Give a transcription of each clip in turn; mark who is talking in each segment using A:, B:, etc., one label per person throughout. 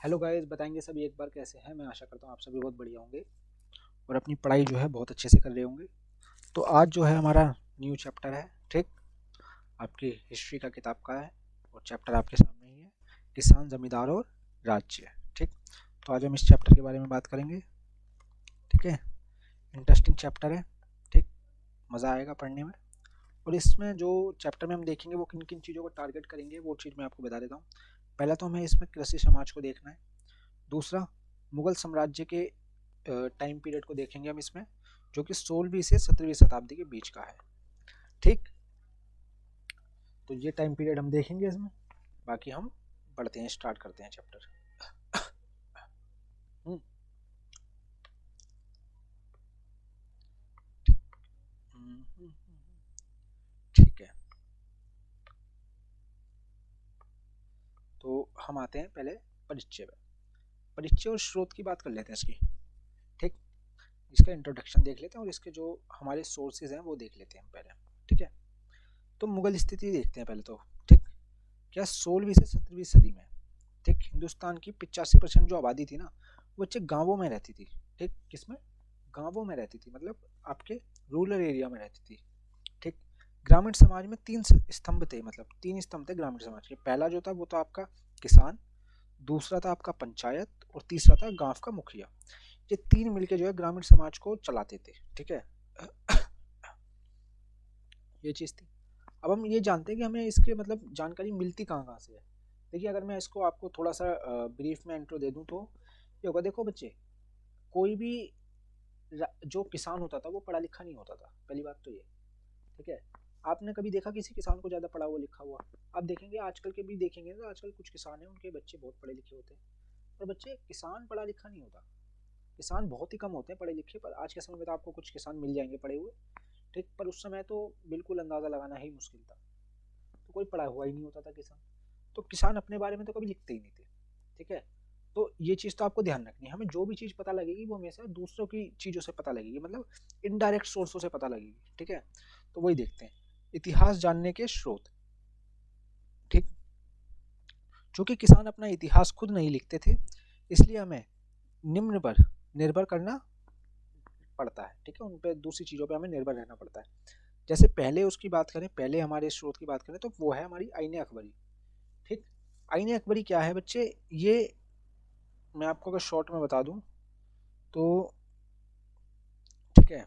A: Hello guys, बताएंगे सभी एक बार कैसे हैं। मैं आशा करता हूँ आप सभी बहुत बढ़िया होंगे और अपनी पढ़ाई जो है बहुत अच्छे से कर रहे होंगे। तो आज जो है हमारा न्यू चैप्टर है, ठीक। आपकी हिस्ट्री का किताब का है और चैप्टर आपके सामने ही है, किसान, जमींदार और राज्य, ठीक। तो आज हम इस चैप्टर के बारे में बात करेंगे, ठीक है। इंटरेस्टिंग चैप्टर है, ठीक। मज़ा आएगा पढ़ने में। और इसमें जो चैप्टर में हम देखेंगे वो किन किन चीज़ों को टारगेट करेंगे वो चीज़ मैं आपको बता देता हूँ। पहला तो हमें इसमें कृषि समाज को देखना है। दूसरा, मुगल साम्राज्य के टाइम पीरियड को देखेंगे हम इसमें, जो कि 16वीं से 17वीं शताब्दी के बीच का है, ठीक। तो ये टाइम पीरियड हम देखेंगे इसमें। बाकी हम पढ़ते हैं, स्टार्ट करते हैं चैप्टर। हम्म, ठीक है। तो हम आते हैं पहले परिचय में। परिचय और स्रोत की बात कर लेते हैं इसकी, ठीक। इसका इंट्रोडक्शन देख लेते हैं और इसके जो हमारे सोर्सेज हैं वो देख लेते हैं हम पहले, ठीक है। तो मुगल स्थिति देखते हैं पहले तो, ठीक। क्या 16वीं से 17वीं सदी में, ठीक, हिंदुस्तान की 85% जो आबादी थी ना, वो बच्चे गांवों में रहती थी, ठीक। किसमें? गांवों में रहती थी, मतलब आपके रूरल एरिया में रहती थी, ठीक। ग्रामीण समाज में तीन स्तंभ थे, मतलब तीन स्तंभ थे ग्रामीण समाज के। पहला जो था वो था आपका किसान, दूसरा था आपका पंचायत और तीसरा था गांव का मुखिया। ये तीन मिलके जो है ग्रामीण समाज को चलाते थे, ठीक है। ये चीज थी। अब हम ये जानते हैं कि हमें इसके मतलब जानकारी मिलती कहाँ कहाँ से है। देखिए, अगर मैं इसको आपको थोड़ा सा ब्रीफ में इंट्रो दे दूं तो ये होगा। देखो बच्चे, कोई भी जो किसान होता था वो पढ़ा लिखा नहीं होता था, पहली बात तो ये, ठीक है। आपने कभी देखा किसी किसान को ज़्यादा पढ़ा हुआ लिखा हुआ? आप देखेंगे आजकल के भी देखेंगे ना, आजकल कुछ किसान हैं उनके बच्चे बहुत पढ़े लिखे होते हैं, पर बच्चे किसान पढ़ा लिखा नहीं होता। किसान बहुत ही कम होते हैं पढ़े लिखे, पर आज के समय में तो आपको कुछ किसान मिल जाएंगे पढ़े हुए, ठीक। पर उस समय तो बिल्कुल अंदाज़ा लगाना ही मुश्किल था, तो कोई पढ़ा हुआ ही नहीं होता था किसान। तो किसान अपने बारे में तो कभी लिखते ही नहीं थे, ठीक है। तो ये चीज़ तो आपको ध्यान रखनी है। हमें जो भी चीज़ पता लगेगी वो हमेशा दूसरों की चीज़ों से पता लगेगी, मतलब इनडायरेक्ट सोर्सों से पता लगेगी, ठीक है। तो वही देखते हैं, इतिहास जानने के स्रोत, ठीक। चूंकि किसान अपना इतिहास खुद नहीं लिखते थे, इसलिए हमें निम्न पर निर्भर करना पड़ता है, ठीक है। उन पर दूसरी चीज़ों पर हमें निर्भर रहना पड़ता है। जैसे पहले उसकी बात करें, पहले हमारे स्रोत की बात करें तो वो है हमारी आईने अकबरी, ठीक। आईने अकबरी क्या है बच्चे? ये मैं आपको अगर शॉर्ट में बता दूं तो, ठीक है,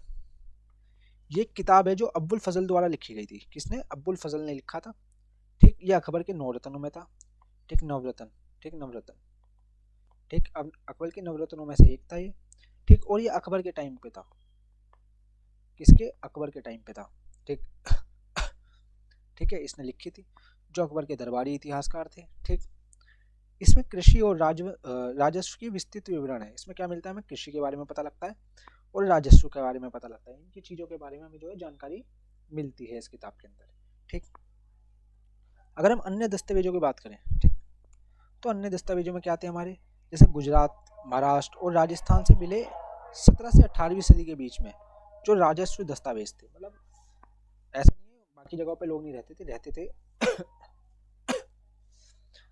A: ये किताब है जो अब्बुल फजल द्वारा लिखी गई थी। किसने? अब्बुल फजल ने लिखा था, ठीक। ये अकबर के नवरत्नों में था, ठीक। नवरत्न, ठीक, नवरत्न, ठीक। अब अकबर के नवरत्नों में से एक था ये, ठीक। और ये अकबर के टाइम पे था। किसके? अकबर के टाइम पे था, ठीक। ठीक है, इसने लिखी थी, जो अकबर के दरबारी इतिहासकार थे, ठीक। इसमें कृषि और राजस्व की विस्तृत विवरण है। इसमें क्या मिलता है? हमें कृषि के बारे में पता लगता है और राजस्व के बारे में पता लगता है। इनकी चीज़ों के बारे में हमें जो है जानकारी मिलती है इस किताब के अंदर, ठीक। अगर हम अन्य दस्तावेजों की बात करें, ठीक, तो अन्य दस्तावेजों में क्या आते हैं हमारे? जैसे गुजरात, महाराष्ट्र और राजस्थान से मिले 17 से 18वीं सदी के बीच में जो राजस्व दस्तावेज थे, मतलब ऐसा नहीं है बाकी जगहों पे लोग नहीं रहते थे, रहते थे।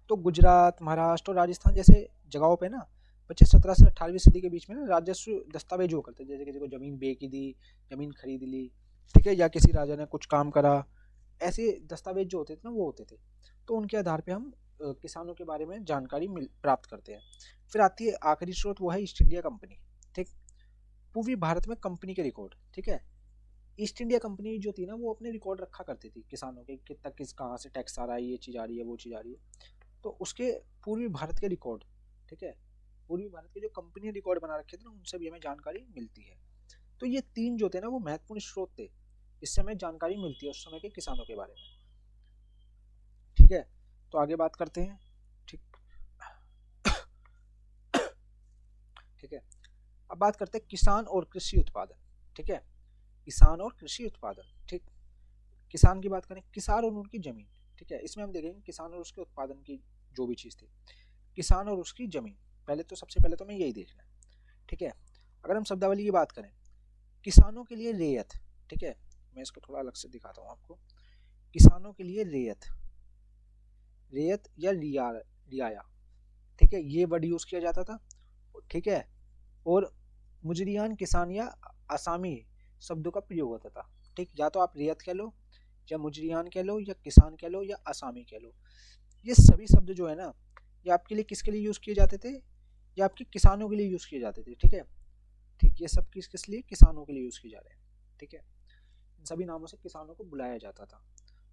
A: तो गुजरात, महाराष्ट्र और राजस्थान जैसे जगहों पे ना बच्चे 17 से 18वीं सदी के बीच में ना राजस्व दस्तावेज हुआ करते, जैसे किसी को जमीन बेची दी, जमीन खरीद ली, ठीक है, या किसी राजा ने कुछ काम करा, ऐसे दस्तावेज जो होते थे ना वो होते थे। तो उनके आधार पे हम किसानों के बारे में जानकारी प्राप्त करते हैं। फिर आती है आखिरी स्रोत, वो है ईस्ट इंडिया कंपनी, ठीक। पूर्वी भारत में कंपनी के रिकॉर्ड, ठीक है। ईस्ट इंडिया कंपनी जो थी ना वो अपने रिकॉर्ड रखा करती थी किसानों के, कितना किस कहाँ से टैक्स आ रहा है, ये चीज़ आ रही है, वो चीज़ आ रही है। तो उसके पूर्वी भारत के रिकॉर्ड, ठीक है, पूर्वी भारत के जो कंपनी रिकॉर्ड बना रखे थे ना उनसे भी हमें जानकारी मिलती है। तो ये तीन जो थे ना वो महत्वपूर्ण स्रोत थे, इससे हमें जानकारी मिलती है उस समय के किसानों के बारे में, ठीक है। तो आगे बात करते हैं, ठीक। ठीक है, अब बात करते हैं किसान और कृषि उत्पादन, ठीक है। किसान और कृषि उत्पादन, ठीक। किसान की बात करें, किसान और उनकी जमीन, ठीक है। इसमें हम देखेंगे किसान और उसके उत्पादन की जो भी चीज़ थी, किसान और उसकी जमीन। पहले तो सबसे पहले तो हमें यही देखना है, ठीक है। अगर हम शब्दावली की बात करें, किसानों के लिए रेयत, ठीक है, मैं इसको थोड़ा अलग से दिखाता हूँ आपको। किसानों के लिए रेयत, रेयत या रियाया, ठीक है, ये वर्ड यूज किया जाता था। ठीक है, और मुजरियान, किसान या आसामी शब्दों का प्रयोग होता था। ठीक, या तो आप रियत कह लो, या मुजरियान कह लो, या किसान कह लो, या आसामी कह लो। ये सभी शब्द जो है ना, ये आपके लिए किसके लिए यूज किए जाते थे? ये आपके किसानों के लिए यूज किए जाते थे। ठीक है, ठीक, ये सब किस किस लिए? किसानों के लिए यूज किए जा रहे हैं। ठीक है, इन सभी नामों से किसानों को बुलाया जाता था।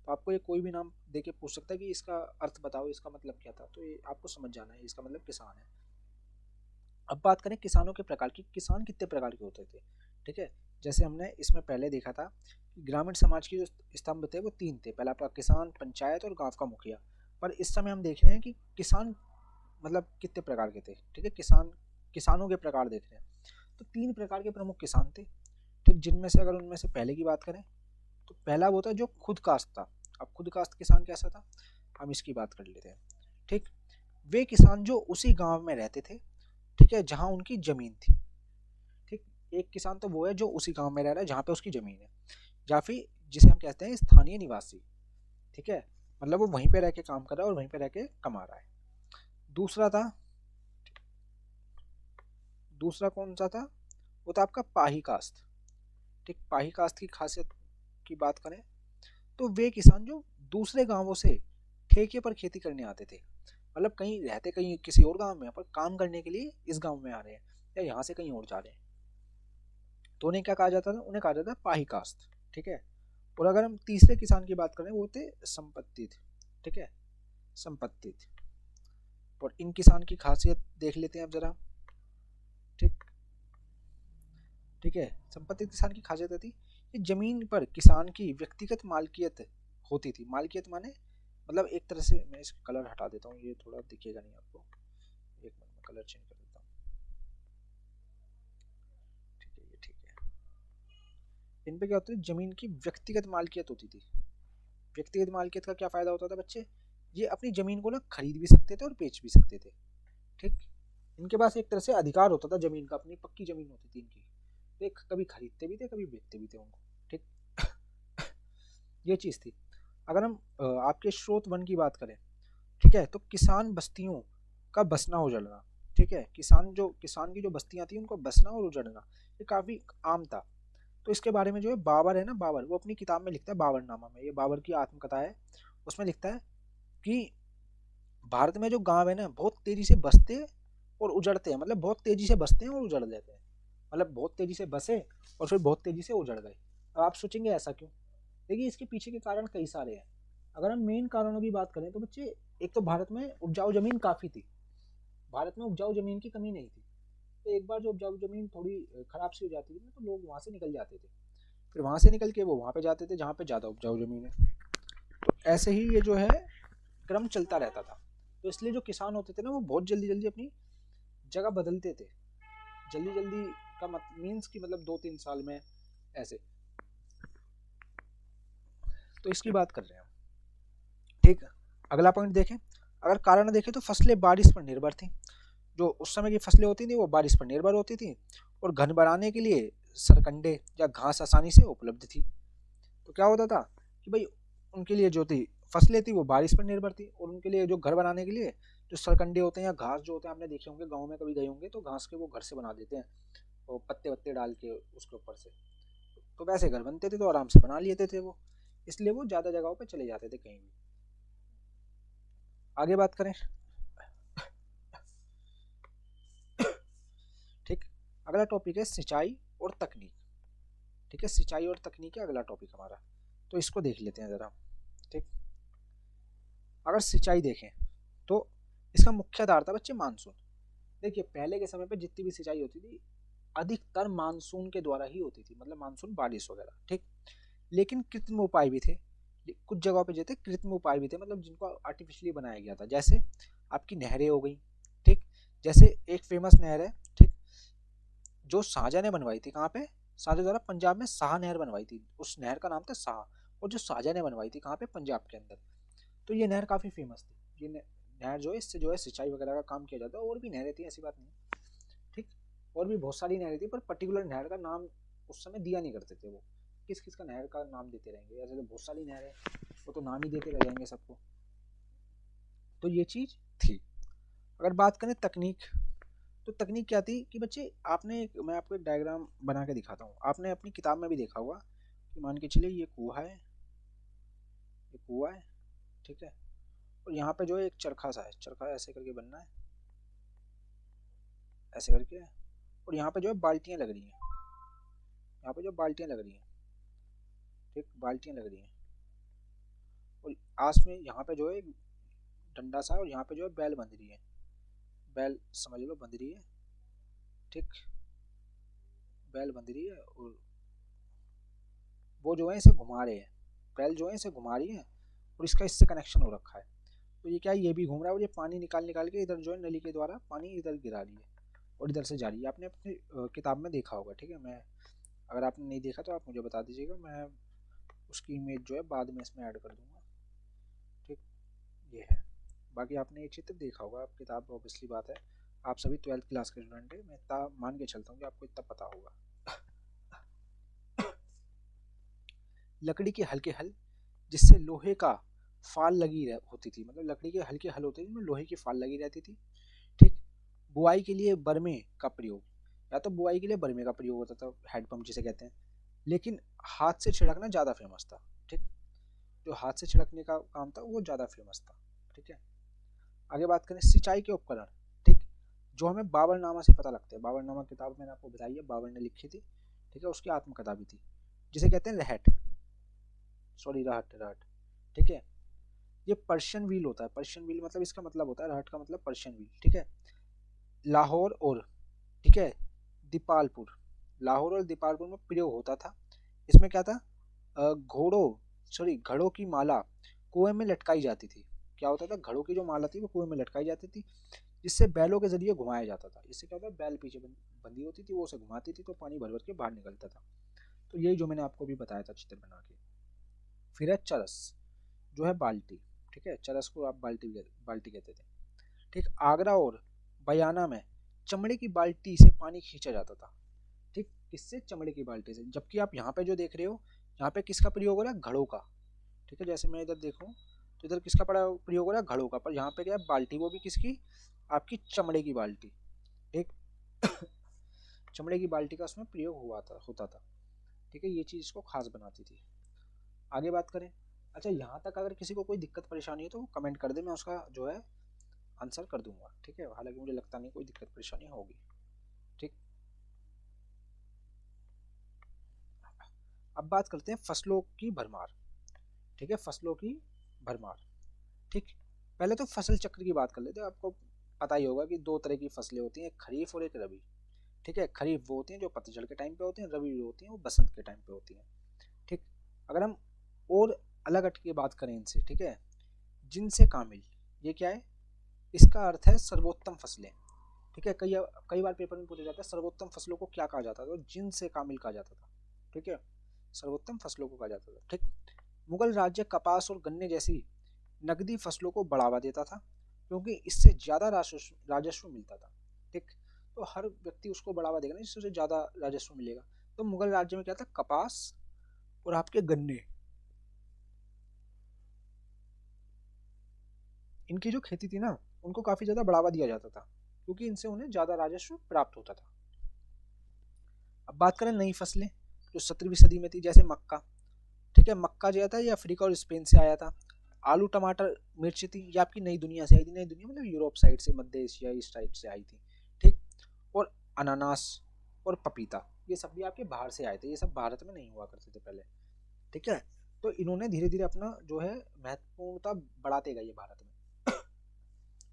A: तो आपको ये कोई भी नाम दे के पूछ सकता है कि इसका अर्थ बताओ, इसका मतलब क्या था, तो ये आपको समझ जाना है, इसका मतलब किसान है। अब बात करें किसानों के प्रकार की, किसान कितने प्रकार के होते थे? ठीक है, जैसे हमने इसमें पहले देखा था कि ग्रामीण समाज की जो स्तंभ थे वो तीन थे, पहला आपका किसान, पंचायत और गांव का मुखिया। पर इस समय हम देख रहे हैं कि किसान मतलब कितने प्रकार के थे। ठीक है, किसानों के प्रकार देख रहे हैं। तो तीन प्रकार के प्रमुख किसान थे। ठीक, जिनमें से अगर उनमें से पहले की बात करें तो पहला वो था जो खुद काश्त था। अब खुद काश्त किसान कैसा था, हम इसकी बात कर लेते हैं। ठीक, वे किसान जो उसी गांव में रहते थे, ठीक है, जहां उनकी जमीन थी। ठीक, एक किसान तो वो है जो उसी गांव में रह रहा है जहां पे उसकी जमीन है, या फिर जिसे हम कहते हैं स्थानीय निवासी। ठीक है, मतलब वो वहीं पे रह के काम कर रहा है और वहीं पे रह के कमा रहा है। दूसरा था, दूसरा कौन सा था? वो था आपका पाही कास्त। ठीक, पाही कास्त की खासियत की बात करें तो वे किसान जो दूसरे गांवों से ठेके पर खेती करने आते थे, मतलब कहीं रहते कहीं किसी और गांव में, पर काम करने के लिए इस गांव में आ रहे हैं या यहाँ से कहीं और जा रहे हैं, तो उन्हें क्या कहा जाता था? उन्हें कहा जाता है पाही कास्त। ठीक है, और अगर हम तीसरे किसान की बात करें वो थे संपत्तित। ठीक है, संपत्तित। और इन किसान की खासियत देख लेते हैं अब जरा। ठीक, ठीक है, संपत्ति किसान की खासियत थी कि जमीन पर किसान की व्यक्तिगत मालकियत होती थी। मालकियत माने मतलब एक तरह से, मैं इसका कलर हटा देता हूँ, ये थोड़ा दिखेगा नहीं आपको, एक मिनट में कलर चेंज कर देता हूँ। ठीक है, ये ठीक है। इन पे क्या होता है? जमीन की व्यक्तिगत मालकियत होती थी। व्यक्तिगत मालकियत का क्या फायदा होता था बच्चे? ये अपनी जमीन को ना खरीद भी सकते थे और बेच भी सकते थे। ठीक, इनके पास एक तरह से अधिकार होता था जमीन का, अपनी पक्की जमीन होती थी इनकी। तो एक कभी खरीदते भी थे, कभी बेचते भी थे उनको। ठीक, ये चीज थी। अगर हम आपके स्रोत वन की बात करें, ठीक है, तो किसान बस्तियों का बसना उजड़ना। ठीक है, किसान की जो बस्तियां थी उनको बसना और उजड़ना ये काफी आम था। तो इसके बारे में जो है बाबर है ना, बाबर वो अपनी किताब में लिखता है, बाबरनामा में, ये बाबर की आत्मकथा है, उसमें लिखता है कि भारत में जो गांव है ना बहुत तेजी से बसते और उजड़ते हैं, मतलब बहुत तेजी से बसते हैं और उजड़ जाते हैं, मतलब बहुत तेजी से बसे और फिर बहुत तेजी से उजड़ गए। अब आप सोचेंगे ऐसा क्यों? देखिए, इसके पीछे के कारण कई सारे हैं। अगर हम मेन कारणों की बात करें तो बच्चे, एक तो भारत में उपजाऊ जमीन काफी थी, भारत में उपजाऊ जमीन की कमी नहीं थी। तो एक बार जो उपजाऊ जमीन थोड़ी खराब सी हो जाती थी तो लोग वहां से निकल जाते थे, फिर वहां से निकल के वो वहां पे जाते थे जहाँ पे ज्यादा उपजाऊ जमीन है। तो ऐसे ही ये जो है क्रम चलता रहता था। तो इसलिए जो किसान होते थे ना वो बहुत जल्दी जल्दी अपनी जगह बदलते थे। जल्दी जल्दी का मीन्स की मतलब 2-3 साल में ऐसे। तो इसकी बात कर रहे हैं हम। ठीक, अगला पॉइंट देखें। अगर कारण देखें तो फसलें बारिश पर निर्भर थी। जो उस समय की फसलें होती थी वो बारिश पर निर्भर होती थी, और घन बनाने के लिए सरकंडे या घास आसानी से उपलब्ध थी। तो क्या होता था कि भाई उनके लिए जो थी फसलें थी वो बारिश पर निर्भर थी, और उनके लिए जो घर बनाने के लिए जो सरकंडे होते हैं या घास जो होते हैं, आपने देखे होंगे गाँव में कभी गए होंगे तो घास के वो घर से बना देते हैं, वो पत्ते वत्ते डाल के उसके ऊपर से। तो वैसे घर बनते थे तो आराम से बना लेते थे वो, इसलिए वो ज़्यादा जगहों पे चले जाते थे कहीं भी। आगे बात करें। ठीक, अगला टॉपिक है सिंचाई और तकनीक। ठीक है, सिंचाई और तकनीक है अगला टॉपिक हमारा, तो इसको देख लेते हैं ज़रा। ठीक, अगर सिंचाई देखें तो इसका मुख्य आधार था बच्चे मानसून। देखिए, पहले के समय पे जितनी भी सिंचाई होती थी अधिकतर मानसून के द्वारा ही होती थी, मतलब मानसून बारिश वगैरह। ठीक, लेकिन कृत्रिम उपाय भी थे, कुछ जगहों पे जो थे कृत्रिम उपाय भी थे, मतलब जिनको आर्टिफिशियली बनाया गया था, जैसे आपकी नहरें हो गई। ठीक, जैसे एक फेमस नहर है, ठीक, जो शाहजहां ने बनवाई थी, कहाँ पे? शाहजहां द्वारा पंजाब में शाह नहर बनवाई थी, उस नहर का नाम था शाह, और जो शाहजहां ने बनवाई थी कहाँ पे? पंजाब के अंदर। तो ये नहर काफ़ी फेमस थी। ये नहर जो है इससे जो है सिंचाई वगैरह का काम किया जाता है, और भी नहरें थी, ऐसी बात नहीं। ठीक, और भी बहुत सारी नहरें थी, पर पर्टिकुलर नहर का नाम उस समय दिया नहीं करते थे वो, किस किस का नहर का नाम देते रहेंगे, ऐसे तो बहुत सारी नहर है, वो तो नाम ही देते रह जाएंगे सबको। तो ये चीज़ थी। अगर बात करें तकनीक, तो तकनीक क्या थी कि बच्चे मैं आपको एक डायग्राम बना के दिखाता हूँ, आपने अपनी किताब में भी देखा होगा कि मान के चलिए ये कुआं है, ये कुआं है, ठीक है, और यहाँ पे जो है एक चरखा सा है, चरखा ऐसे करके बनना है, ऐसे करके, और यहाँ पे जो है बाल्टियाँ लग रही हैं, यहाँ पे जो बाल्टियाँ लग रही हैं, ठीक, बाल्टियाँ लग रही हैं, और आस में यहाँ पे जो है डंडा सा, और यहाँ पे जो है बैल बंध रही है, बैल समझ लो बंध रही है, ठीक, बैल बंध रही है, और वो जो है इसे घुमा रहे हैं, बैल जो है इसे घुमा रही है, और इसका इससे कनेक्शन हो रखा है, तो ये क्या है, ये भी घूम रहा है, और ये पानी निकाल निकाल के इधर जो है नली के द्वारा पानी इधर गिरा रही है, और इधर से जा रही है, आपने अपनी किताब में देखा होगा, ठीक है, मैं अगर आपने नहीं देखा तो आप मुझे बता दीजिएगा, मैं उसकी इमेज जो है बाद में इसमें ऐड कर दूंगा, ठीक, ये है, बाकी आपने ये चित्र देखा होगा, आप किताब ऑब्वियसली बात है, आप सभी 12th क्लास के स्टूडेंट हैं, मैं इतना मान के चलता हूँ कि आपको इतना पता होगा। लकड़ी के हल्के हल जिससे लोहे का फाल लगी होती थी, मतलब लकड़ी के हल्के हल होते थे जिसमें लोहे की फाल लगी रहती थी, ठीक, बुआई के लिए बरमे का प्रयोग, या तो बुआई के लिए बरमे का प्रयोग होता था, हैंडपंप जिसे कहते हैं, लेकिन हाथ से छिड़कना ज़्यादा फेमस था, ठीक, जो हाथ से छिड़कने का काम था वो ज़्यादा फेमस था, ठीक है। आगे बात करें सिंचाई के उपकरण, ठीक, जो हमें बाबरनामा से पता लगता है, बाबरनामा किताब मैंने आपको बताई है, बाबर ने लिखी थी, ठीक है, उसकी आत्मकथा भी थी, जिसे कहते हैं रहट, सॉरी रहट, रहट, ठीक है, ये पर्शियन व्हील होता है, पर्शियन व्हील मतलब इसका मतलब होता है, रहट का मतलब पर्शियन व्हील, ठीक है, लाहौर और, ठीक है, दीपालपुर, लाहौर और दीपालपुर में प्रयोग होता था, इसमें क्या था, घोड़ों सॉरी घड़ों की माला कुएं में लटकाई जाती थी, क्या होता था, घड़ों की जो माला थी वो कुएं में लटकाई जाती थी, जिससे बैलों के जरिए घुमाया जाता था, इससे क्या होता है, बैल पीछे बंधी होती थी, वो उसे घुमाती थी, तो पानी भर भर के बाहर निकलता था, तो यही जो मैंने आपको भी बताया था चित्र बना के। फिर है चरस, जो है बाल्टी, ठीक है, चरस को आप बाल्टी कहते थे, ठीक, आगरा और बयाना में चमड़े की बाल्टी से पानी खींचा जाता था, ठीक, किससे, चमड़े की बाल्टी से, जबकि आप यहाँ पे जो देख रहे हो, यहाँ पे किसका प्रयोग हो रहा है, घड़ों का, ठीक है, जैसे मैं इधर देखूँ तो इधर किसका प्रयोग हो रहा है, घड़ों का, पर यहाँ पे क्या है, बाल्टी, वो भी किसकी, आपकी चमड़े की बाल्टी, ठीक, चमड़े की बाल्टी का उसमें प्रयोग होता था, ठीक है, ये चीज़ इसको खास बनाती थी। आगे बात करें, अच्छा यहाँ तक अगर किसी को कोई दिक्कत परेशानी है तो वो कमेंट कर दे, मैं उसका जो है आंसर कर दूंगा, ठीक है, हालांकि मुझे लगता नहीं कोई दिक्कत परेशानी होगी, ठीक। अब बात करते हैं फसलों की भरमार, ठीक है, फसलों की भरमार, ठीक, पहले तो फसल चक्र की बात कर लेते हैं, आपको पता ही होगा कि दो तरह की फसलें होती हैं, एक खरीफ और एक रबी, ठीक है, खरीफ वो होती हैं जो पतझड़ के टाइम पे होती हैं, रबी वो होती हैं वो बसंत के टाइम पे होती हैं, ठीक। अगर हम और अलग हट के बात करें इनसे, ठीक है, जिनसे कामिल, ये क्या है, इसका अर्थ है सर्वोत्तम फसलें, ठीक है, कई कई बार पेपर में पूछा जाता है सर्वोत्तम फसलों को क्या कहा जाता था, तो जिनसे कामिल कहा जाता था, ठीक है, सर्वोत्तम फसलों को कहा जाता था, ठीक। मुगल राज्य कपास और गन्ने जैसी नकदी फसलों को बढ़ावा देता था, क्योंकि इससे ज्यादा राजस्व मिलता था, ठीक, तो हर व्यक्ति उसको बढ़ावा देगा ना जिससे उसे ज्यादा राजस्व मिलेगा, तो मुगल राज्य में क्या था, कपास और आपके गन्ने, इनकी जो खेती थी ना, उनको काफी ज्यादा बढ़ावा दिया जाता था, क्योंकि इनसे उन्हें ज्यादा राजस्व प्राप्त होता था। अब बात करें नई फसलें जो 17वीं सदी में थी, जैसे मक्का, ठीक है, मक्का जो था ये अफ्रीका और स्पेन से आया था, आलू टमाटर मिर्च थी ये आपकी नई दुनिया से आई थी, नई दुनिया मतलब यूरोप साइड से, मध्य एशिया इस टाइप से आई थी, ठीक, और अनानास और पपीता ये सब भी आपके बाहर से आए थे, ये सब भारत में नहीं हुआ करते थे पहले, ठीक है, तो इन्होंने धीरे धीरे अपना जो है महत्वपूर्णता बढ़ाते गए भारत में,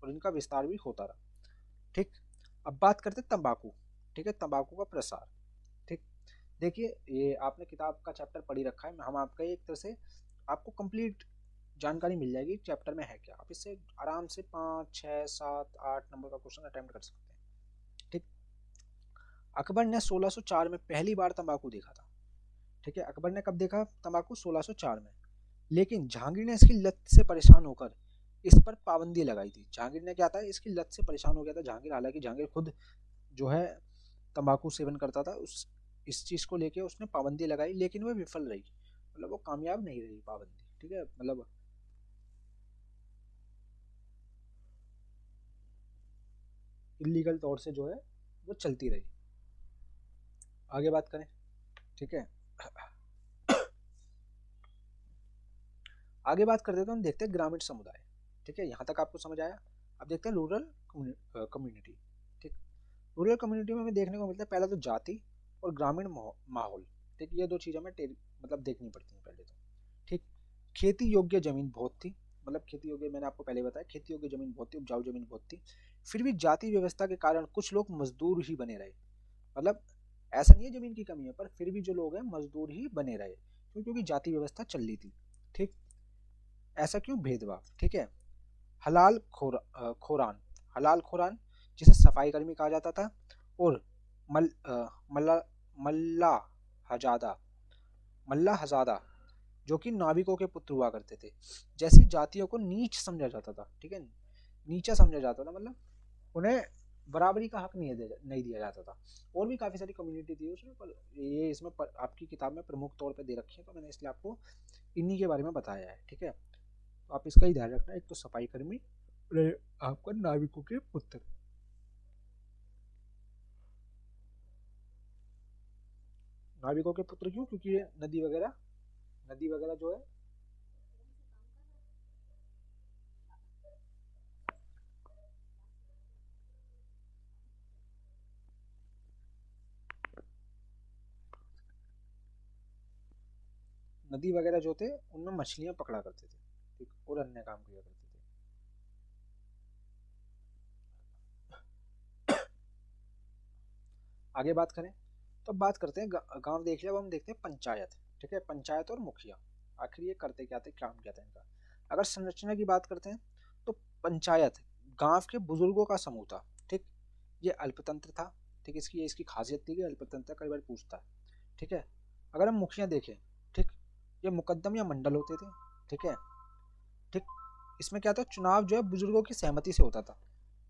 A: और इनका विस्तार भी होता रहा, ठीक। अब बात करते तंबाकू, ठीक है, तंबाकू का प्रसार, ठीक, देखिए ये आपने किताब का चैप्टर पढ़ी रखा है, हम आपका एक तरह से आपको कंप्लीट जानकारी मिल जाएगी चैप्टर में है क्या, आप इससे आराम से 5 6 7 8 नंबर का क्वेश्चन अटेम्प्ट कर सकते हैं, ठीक। अकबर ने 1604 में पहली बार तंबाकू देखा था, ठीक है, अकबर ने कब देखा तंबाकू, 1604 में, लेकिन जहांगीर ने इसकी लत से परेशान होकर इस पर पाबंदी लगाई थी, जहांगीर ने क्या था, इसकी लत से परेशान हो गया था जहांगीर, हालांकि जहांगीर खुद जो है तंबाकू सेवन करता था, उस इस चीज को लेके उसने पाबंदी लगाई, लेकिन वह विफल रही, मतलब वो कामयाब नहीं रही पाबंदी, ठीक है, मतलब इलीगल तौर से जो है वो चलती रही। आगे बात करें, ठीक है। आगे बात करते हैं तो हम देखते हैं ग्रामीण समुदाय, ठीक है। यहाँ तक आपको समझ आया। अब देखते हैं रूरल कम्युनिटी, ठीक। रूरल कम्युनिटी में हमें देखने को मिलता है पहला तो जाति और ग्रामीण माहौल, ठीक। ये दो चीज़ हमें मतलब देखनी पड़ती हैं पहले तो, ठीक। खेती योग्य जमीन बहुत थी, मतलब खेती योग्य, मैंने आपको पहले बताया खेती योग्य जमीन बहुत थी, उपजाऊ जमीन बहुत थी। फिर भी जाति व्यवस्था के कारण कुछ लोग मजदूर ही बने रहे, मतलब ऐसा नहीं है जमीन की कमी है, पर फिर भी जो लोग हैं मजदूर ही बने रहे, क्योंकि जाति व्यवस्था चल रही थी, ठीक। ऐसा क्यों भेदभाव, ठीक है। खोरान, हलाल खोरान जिसे सफाई कर्मी कहा जाता था, और मल्ला मल्ला हजादा मल्ला हजादा जो कि नाविकों के पुत्र हुआ करते थे। जैसी जातियों को नीच समझा जाता था, ठीक है, नीचा समझा जाता था, मतलब उन्हें बराबरी का हक नहीं दिया जाता था। और भी काफ़ी सारी कम्युनिटी थी उसमें, पर ये इसमें आपकी किताब में प्रमुख तौर पे दे रखी है, तो मैंने इसलिए आपको इन्हीं के बारे में बताया है, ठीक है। तो आप इसका ही ध्यान रखना, एक तो सफाई कर्मी और आपका नाविकों के पुत्र। नाविकों के पुत्र क्यों, क्योंकि ये नदी वगैरह जो है, नदी वगैरह जो थे उनमें मछलियां पकड़ा करते थे, ठीक, और अन्य काम किया करते थे। आगे बात करें तो अब बात करते हैं गांव देख लिया, अब हम देखते हैं पंचायत, ठीक है। पंचायत और मुखिया आखिर ये करते क्या थे, काम क्या था इनका। अगर संरचना की बात करते हैं तो पंचायत गांव के बुजुर्गों का समूह था, ठीक। ये अल्पतंत्र था, ठीक। इसकी खासियत थी कि अल्पतंत्र कई बार पूछता है, ठीक है। अगर हम मुखिया देखें, ठीक, ये मुकद्दम या मंडल होते थे, ठीक है, ठीक। इसमें क्या था, चुनाव जो है बुजुर्गों की सहमति से होता था।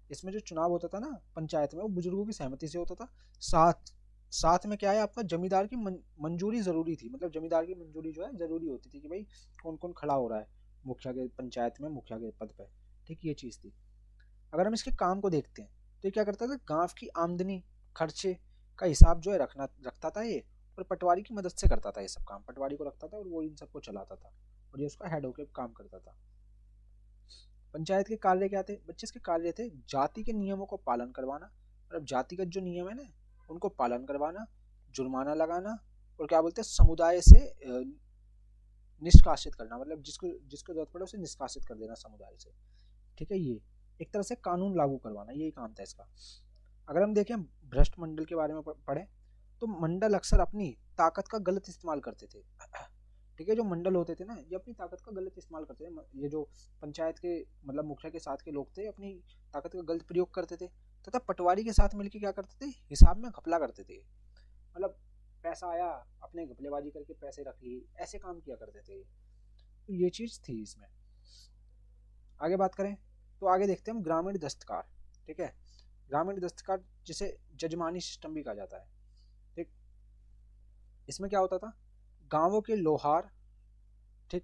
A: इसमें जो चुनाव होता था ना पंचायत में, वो बुजुर्गों की सहमति से होता था। साथ साथ में क्या है, आपका जमींदार की मंजूरी जरूरी थी, मतलब जमींदार की मंजूरी जो है जरूरी होती थी कि भाई कौन कौन खड़ा हो रहा है मुखिया के, पंचायत में मुखिया के पद पे, ठीक। ये चीज़ थी। अगर हम इसके काम को देखते हैं तो ये क्या करता था, गांव की आमदनी खर्चे का हिसाब जो है रखता था ये, और पटवारी की मदद से करता था ये सब काम, पटवारी को रखता था और वो इन सबको चलाता था, और ये उसका हेड होकर काम करता था। पंचायत के कार्य क्या थे बच्चे, इसके कार्य थे जाति के नियमों को पालन करवाना, मतलब जातिगत जो नियम है ना उनको पालन करवाना, जुर्माना लगाना, और क्या बोलते हैं समुदाय से निष्कासित करना, मतलब जिसको जिसको जरूरत पड़े उसे निष्कासित कर देना समुदाय से, ठीक है। ये एक तरह से कानून लागू करवाना, यही काम था इसका। अगर हम देखें भ्रष्ट मंडल के बारे में पढ़ें तो मंडल अक्सर अपनी ताकत का गलत इस्तेमाल करते थे, ठीक है। जो मंडल होते थे ना ये अपनी ताकत का गलत इस्तेमाल करते थे, ये जो पंचायत के मतलब मुखिया के साथ के लोग थे अपनी ताकत का गलत प्रयोग करते थे, तथा पटवारी के साथ मिलकर क्या करते थे, हिसाब में घपला करते थे, मतलब पैसा आया अपने घपलेबाजी करके पैसे रख लिए, ऐसे काम किया करते थे। तो ये चीज़ थी इसमें। आगे बात करें तो आगे देखते हैं हम ग्रामीण दस्तकार, ठीक है। ग्रामीण दस्तकार जिसे जजमानी सिस्टम भी कहा जाता है, ठीक। इसमें क्या होता था, गांवों के लोहार, ठीक,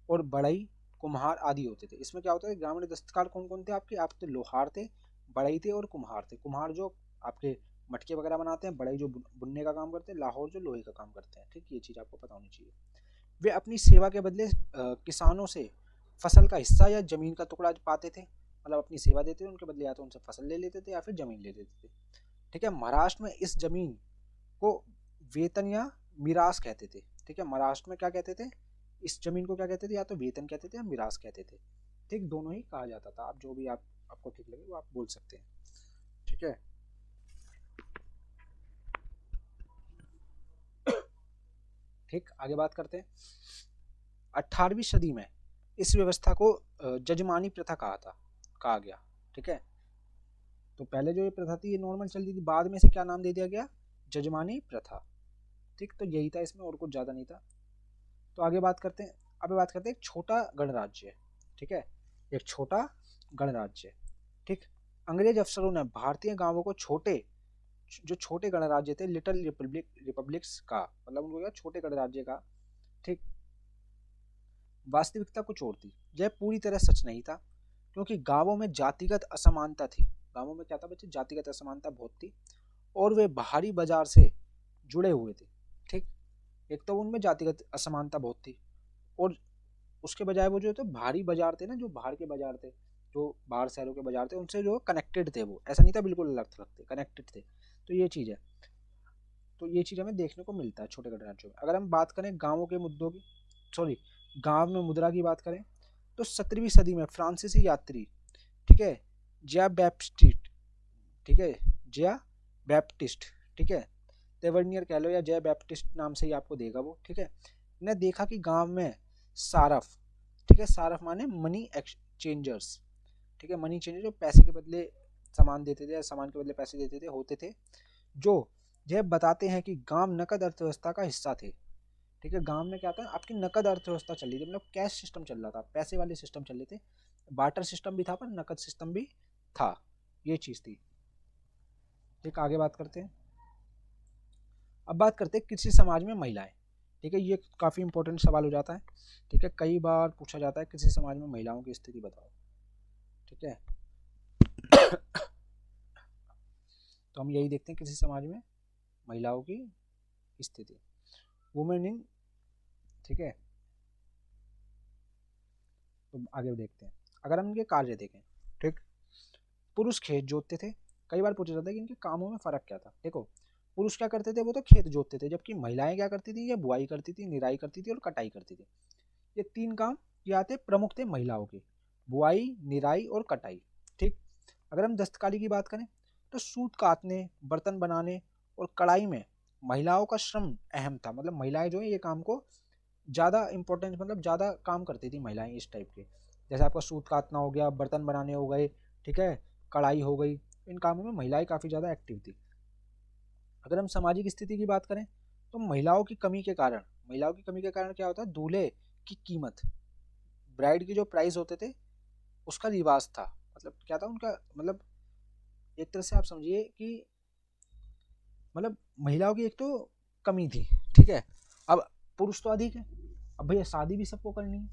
A: और बढ़ई कुम्हार आदि होते थे। इसमें क्या होता है, ग्रामीण दस्तकार कौन कौन थे आपके लोहार थे, बढ़ई थे और कुम्हार थे। कुम्हार जो आपके मटके वगैरह बनाते हैं, बढ़ई जो बुनने का काम करते हैं, लाहौर जो लोहे का काम करते हैं, ठीक। ये चीज़ आपको पता होनी चाहिए। वे अपनी सेवा के बदले किसानों से फसल का हिस्सा या जमीन का टुकड़ा पाते थे, मतलब अपनी सेवा देते थे उनके बदले, या तो उनसे फसल ले लेते थे या फिर जमीन ले लेते थे, ठीक है। महाराष्ट्र में इस जमीन को वेतन या मिरास कहते थे, ठीक है। महाराष्ट्र में क्या कहते थे, इस जमीन को क्या कहते थे, या तो वेतन कहते थे या मिरास कहते थे, ठीक। दोनों ही कहा जाता था, आप जो भी आपको ठीक लगे वो आप बोल सकते हैं, ठीक है। ठीक, आगे बात करते हैं। 18वीं सदी में इस व्यवस्था को जजमानी प्रथा कहा गया, ठीक है। तो पहले जो ये प्रथा थी ये नॉर्मल चल रही थी, बाद में से क्या नाम दे दिया गया, जजमानी प्रथा, ठीक। तो यही था इसमें, और कुछ ज़्यादा नहीं था। तो आगे बात करते हैं, अभी बात करते हैं एक छोटा गणराज्य, ठीक है। एक छोटा गणराज्य, ठीक। अंग्रेज अफसरों ने भारतीय गांवों को जो छोटे गणराज्य थे, लिटिल रिपब्लिक्स का मतलब उनको क्या, छोटे गणराज्य का, ठीक। वास्तविकता कुछ और थी, यह पूरी तरह सच नहीं था, क्योंकि गांवों में जातिगत असमानता थी, गांवों में क्या था बच्चे, जातिगत असमानता बहुत थी और वे बाहरी बाजार से जुड़े हुए थे। ठीक, एक तो उनमें जातिगत असमानता बहुत थी और उसके बजाय वो जो थे भारी बाजार थे ना, जो बाहर के बाजार थे, जो बाहर शहरों के बाजार थे, उनसे जो कनेक्टेड थे, वो ऐसा नहीं था बिल्कुल अलग थलग थे, कनेक्टेड थे। तो ये चीज़ है, तो ये चीज़ हमें देखने को मिलता है छोटे गणराज्यों में। अगर हम बात करें गाँवों के मुद्दों की, सॉरी, गांव में मुद्रा की बात करें, तो 17वीं सदी में फ्रांसीसी यात्री, ठीक है, जिया बैप्टिस्ट, ठीक है, जिया बैप्टिस्ट, ठीक है, तेवर्नियर कह लो या जय बैप्टिस्ट नाम से ही आपको देगा वो, ठीक है, ने देखा कि गांव में सारफ, ठीक है, सारफ माने मनी एक्सचेंजर्स, ठीक है, मनी चेंजर जो पैसे के बदले सामान देते थे या सामान के बदले पैसे देते थे, होते थे, जो यह बताते हैं कि गांव नकद अर्थव्यवस्था का हिस्सा थे। ठीक है, गांव में क्या था, आपकी नकद अर्थव्यवस्था चल रही थी, मतलब कैश सिस्टम चल रहा था, पैसे वाले सिस्टम चल रहे थे, बार्टर सिस्टम भी था पर नकद सिस्टम भी था, ये चीज़ थी। ठीक, आगे बात करते हैं। अब बात करते हैं कृषि समाज में महिलाएं। ठीक है, ये काफ़ी इंपॉर्टेंट सवाल हो जाता है। ठीक है, कई बार पूछा जाता है कृषि समाज में महिलाओं की स्थिति बताओ। ठीक है तो हम यही देखते हैं कृषि समाज में महिलाओं की स्थिति, वुमेन इन, ठीक है, तो आगे देखते हैं। अगर हम इनके कार्य देखें, ठीक, पुरुष खेत जोतते थे। कई बार पूछा जाता है कि इनके कामों में फ़र्क क्या था। देखो, पुरुष क्या करते थे, वो तो खेत जोतते थे, जबकि महिलाएं क्या करती थी, ये बुआई करती थी, निराई करती थी और कटाई करती थी। ये तीन काम ये आते प्रमुख थे महिलाओं के, बुआई, निराई और कटाई। ठीक, अगर हम दस्तकारी की बात करें तो सूत काटने, बर्तन बनाने और कढ़ाई में महिलाओं का श्रम अहम था। मतलब महिलाएं जो है ये काम को ज़्यादा इंपॉर्टेंस, मतलब ज़्यादा काम करती थी महिलाएं इस टाइप के। जैसे आपका सूत काटना हो गया, बर्तन बनाने हो गए, ठीक है, कढ़ाई हो गई, इन कामों में महिलाएं काफ़ी ज़्यादा एक्टिव थी। अगर हम सामाजिक स्थिति की बात करें तो महिलाओं की कमी के कारण क्या होता है, दूल्हे की कीमत, ब्राइड की जो प्राइस होते थे उसका रिवाज था। मतलब क्या था उनका, मतलब एक तरह से आप समझिए कि मतलब महिलाओं की एक तो कमी थी। ठीक है, अब पुरुष तो अधिक है, अब भैया शादी भी सबको करनी है,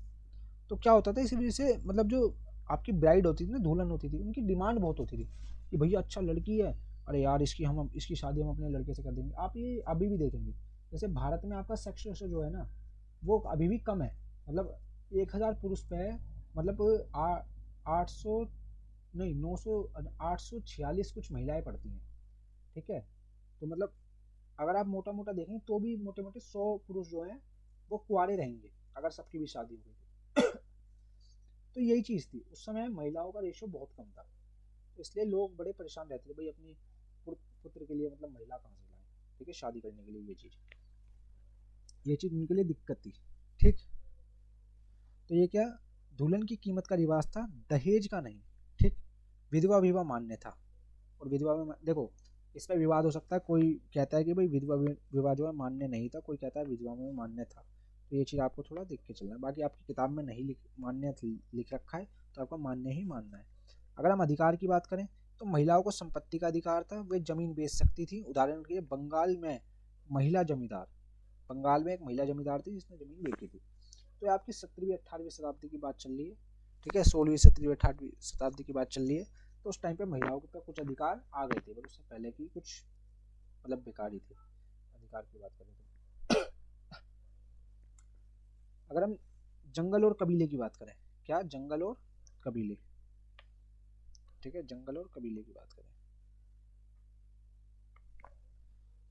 A: तो क्या होता था इसी वजह से, मतलब जो आपकी ब्राइड होती थी ना, दुल्हन होती थी, उनकी डिमांड बहुत होती थी कि भैया अच्छा लड़की है, अरे यार इसकी शादी हम अपने लड़के से कर देंगे। आप ये अभी भी देखेंगे, जैसे भारत में आपका सेक्स रेशो जो है ना, वो अभी भी कम है। मतलब 1000 पुरुष पे है, मतलब 800, नहीं 900, 846 कुछ महिलाएं पढ़ती हैं। ठीक है, तो मतलब अगर आप मोटा मोटा देखें तो भी मोटे मोटे 100 पुरुष जो हैं वो कुंवारे रहेंगे अगर सबकी भी शादी हो गई। तो यही चीज़ थी, उस समय महिलाओं का रेशो बहुत कम था, तो इसलिए लोग बड़े परेशान रहते थे, भाई अपनी पुत्र के लिए मतलब महिला कहाँ से लाएं, ठीक है, शादी करने के लिए। ये चीज़ उनके लिए दिक्कत थी। ठीक, तो ये क्या, दुल्हन की कीमत का रिवाज था, दहेज का नहीं। ठीक, विधवा विवाह मान्य था, और विधवा में देखो इस पर विवाद हो सकता है, कोई कहता है कि भाई विधवा विवाह जो है मान्य नहीं था, कोई कहता है विधवा में मान्य था। तो ये चीज़ आपको थोड़ा देख के चलना है, बाकी आपकी किताब में नहीं मान्य लिख रखा है, तो आपको मान्य ही मानना है। अगर हम अधिकार की बात करें तो महिलाओं को संपत्ति का अधिकार था, वे जमीन बेच सकती थी। उदाहरण के लिए बंगाल में महिला जमींदार, बंगाल में एक महिला जमींदार थी जिसने जमीन बेची थी। तो ये आपकी 17वीं 18वीं शताब्दी की बात चल रही है। ठीक है, 16वीं 17वीं 18वीं शताब्दी की बात चल रही है। तो उस टाइम पे महिलाओं के कुछ अधिकार आ गए थे, बट उससे पहले की कुछ मतलब बेकार ही थे अधिकार की बात करें तो। अगर हम जंगल और कबीले की बात करें, क्या जंगल और कबीले, ठीक है, जंगल और कबीले की बात करें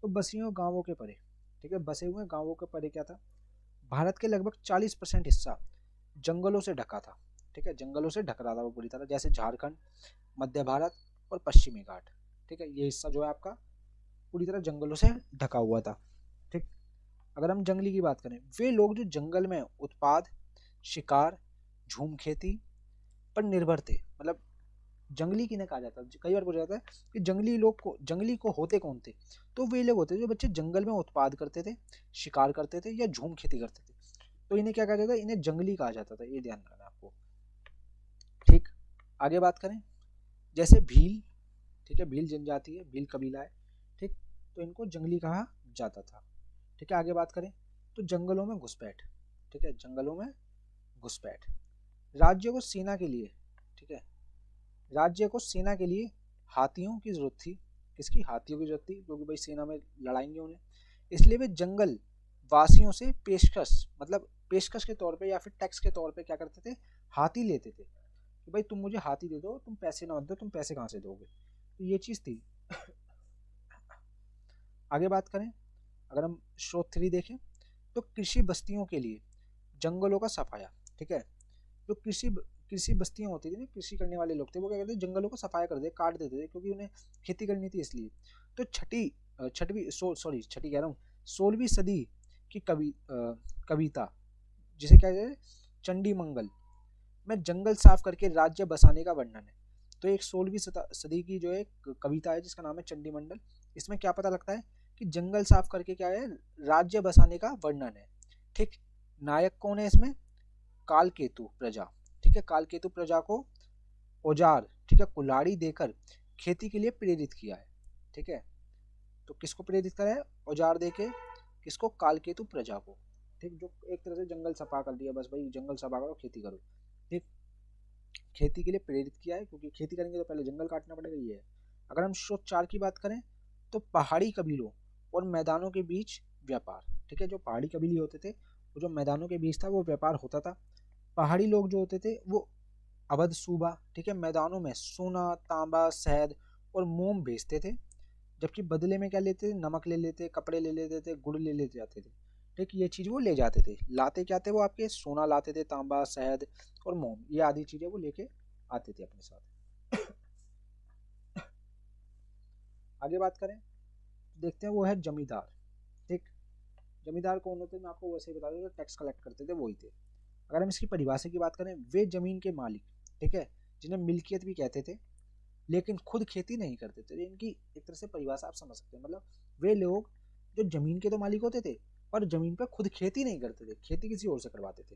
A: तो बसियों गांवों के परे, ठीक है, बसे हुए गांवों के परे क्या था, भारत के लगभग 40% हिस्सा जंगलों से ढका था। ठीक है, जंगलों से ढक रहा था वो पूरी तरह, जैसे झारखंड, मध्य भारत और पश्चिमी घाट। ठीक है, ये हिस्सा जो है आपका पूरी तरह जंगलों से ढका हुआ था। ठीक, अगर हम जंगली की बात करें, वे लोग जो जंगल में उत्पाद, शिकार, झूम खेती पर निर्भर थे। मतलब जंगली किन्हें कहा जाता है, कई बार पूछा जाता है कि जंगली को होते कौन थे, तो वे लोग होते जो बच्चे जंगल में उत्पाद करते थे, शिकार करते थे या झूम खेती करते थे, तो इन्हें क्या कहा जाता है, इन्हें जंगली कहा जाता था, ये ध्यान रखना आपको। ठीक, आगे बात करें, जैसे भील, ठीक है, भील जनजाति है, भील कबीला है, ठीक, तो इनको जंगली कहा जाता था। ठीक है, आगे बात करें तो जंगलों में घुसपैठ, ठीक है, जंगलों में घुसपैठ, राज्य को सेना के लिए, ठीक है, राज्य को सेना के लिए हाथियों की जरूरत थी। किसकी? हाथियों की जरूरत थी, क्योंकि भाई सेना में लड़ाएंगे उन्हें। इसलिए वे जंगल वासियों से पेशकश, मतलब पेशकश के तौर पे या फिर टैक्स के तौर पे क्या करते थे, हाथी लेते थे कि भाई तुम मुझे हाथी दे दो, तुम पैसे ना दो, तुम पैसे कहाँ से दोगे। तो ये चीज थी। आगे बात करें, अगर हम स्रोत 3 देखें तो कृषि बस्तियों के लिए जंगलों का सफाया। ठीक है, जो कृषि बस्तियां होती थी ना, कृषि करने वाले लोग थे, वो क्या करते थे, जंगलों को सफाया कर दे, काट देते थे, क्योंकि उन्हें खेती करनी थी इसलिए। तो छठवीं सॉरी छठी कह रहा हूँ, 16वीं सदी की कविता, जिसे क्या कहते हैं, चंडी मंगल में जंगल साफ करके राज्य बसाने का वर्णन है। तो एक 16वीं सदी की जो एक कविता है जिसका नाम है चंडी मंडल। इसमें क्या पता लगता है कि जंगल साफ करके क्या है, राज्य बसाने का वर्णन है। ठीक, नायक कौन है इसमें? कालकेतु प्रजा। ठीक है, कालकेतु प्रजा को औजार, ठीक है, कुल्हाड़ी देकर खेती के लिए प्रेरित किया है। ठीक है, तो किसको प्रेरित करा है? औजार देके। किसको? कालकेतु प्रजा को। ठीक, जो एक तरह से जंगल सफा कर दिया, बस भाई जंगल सफा करो, खेती करो। ठीक, खेती के लिए प्रेरित किया है, क्योंकि खेती करेंगे तो पहले जंगल काटना पड़ेगा, ये है। अगर हम स्रोत 4 की बात करें तो पहाड़ी कबीलों और मैदानों के बीच व्यापार। ठीक है, जो पहाड़ी कबीले होते थे, वो जो मैदानों के बीच था वो व्यापार होता था। पहाड़ी लोग जो होते थे वो अवध सूबा, ठीक है, मैदानों में सोना, तांबा, शहद और मोम बेचते थे, जबकि बदले में क्या लेते थे? नमक ले लेते, कपड़े ले लेते थे, गुड़ ले लेते जाते थे। ठीक, ये चीज वो ले जाते थे। लाते क्या थे वो? आपके सोना लाते थे, तांबा, शहद और मोम, ये आदि चीजें वो लेके आते थे अपने साथ। आगे बात करें, देखते हैं, वो है जमींदार। ठीक, जमींदार कौन होते हैं? मैं आपको वैसे ही बता दूं, जो टैक्स कलेक्ट करते थे वही थे। अगर हम इसकी परिभाषा की बात करें, वे जमीन के मालिक, ठीक है, जिन्हें मिल्कियत भी कहते थे, लेकिन खुद खेती नहीं करते थे। इनकी एक तरह से परिभाषा आप समझ सकते हैं, मतलब वे लोग जो जमीन के तो मालिक होते थे, पर जमीन पर खुद खेती नहीं करते थे, खेती किसी और से करवाते थे।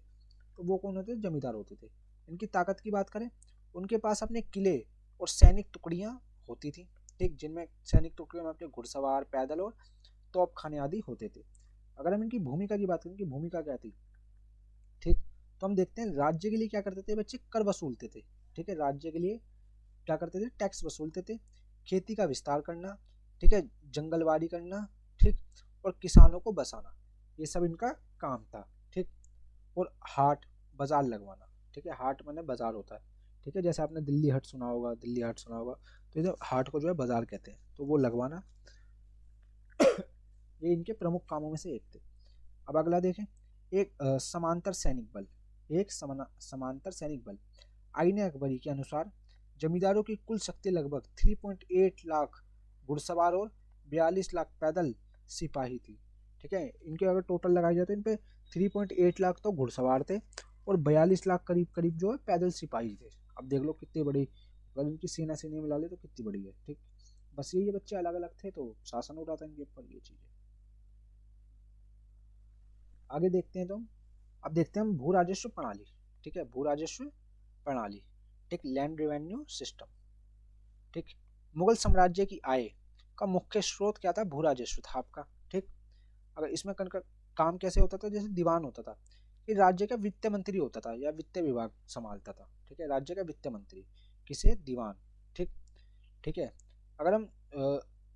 A: तो वो कौन होते थे? जमींदार होते थे। इनकी ताकत की बात करें, उनके पास अपने किले और सैनिक टुकड़ियां होती थी। ठीक, जिनमें सैनिक टुकड़ियों में अपने घुड़सवार, पैदल और तोप खाने आदि होते थे। अगर हम इनकी भूमिका की बात करें कि भूमिका क्या थी, ठीक, तो हम देखते हैं राज्य के लिए क्या करते थे बच्चे? कर वसूलते थे। ठीक है, राज्य के लिए क्या करते थे? टैक्स वसूलते थे। खेती का विस्तार करना, ठीक है, जंगलवाड़ी करना, ठीक, और किसानों को बसाना, ये सब इनका काम था। ठीक, और हाट बाजार लगवाना। ठीक है, हाट माने बाजार होता है। ठीक है, जैसे आपने दिल्ली हाट सुना होगा, दिल्ली हाट सुना होगा, तो ये हाट को जो है बाजार कहते हैं, तो वो लगवाना, ये इनके प्रमुख कामों में से एक थे। अब अगला देखें, एक समांतर सैनिक बल। एक समांतर सैनिक बल, आईने अकबरी के अनुसार जमींदारों की कुल शक्ति लगभग 3.8 लाख घुड़सवार और 42 लाख पैदल सिपाही थी। ठीक है, इनके अगर टोटल लगाई जाए तो इन पे 3.8 लाख तो घुड़सवार थे और 42 लाख करीब करीब जो है पैदल सिपाही थे। अब देख लो कितनी बड़ी, अगर इनकी सेना सेना मिला ले तो कितनी बड़ी है। ठीक, बस ये बच्चे अलग अलग थे तो शासन हो रहा था इनके ऊपर, ये चीजें। आगे देखते हैं, तो अब देखते हैं हम भू राजस्व प्रणाली। ठीक है, भू राजस्व प्रणाली, ठीक, लैंड रेवेन्यू सिस्टम। ठीक, मुगल साम्राज्य की आय का मुख्य स्रोत क्या था? भू राजस्व था आपका। ठीक, अगर इसमें काम कैसे होता था? जैसे दीवान होता था, ये राज्य का वित्त मंत्री होता था या वित्त विभाग संभालता था। ठीक है, राज्य का वित्त मंत्री किसे? दीवान। ठीक, ठीक है, अगर हम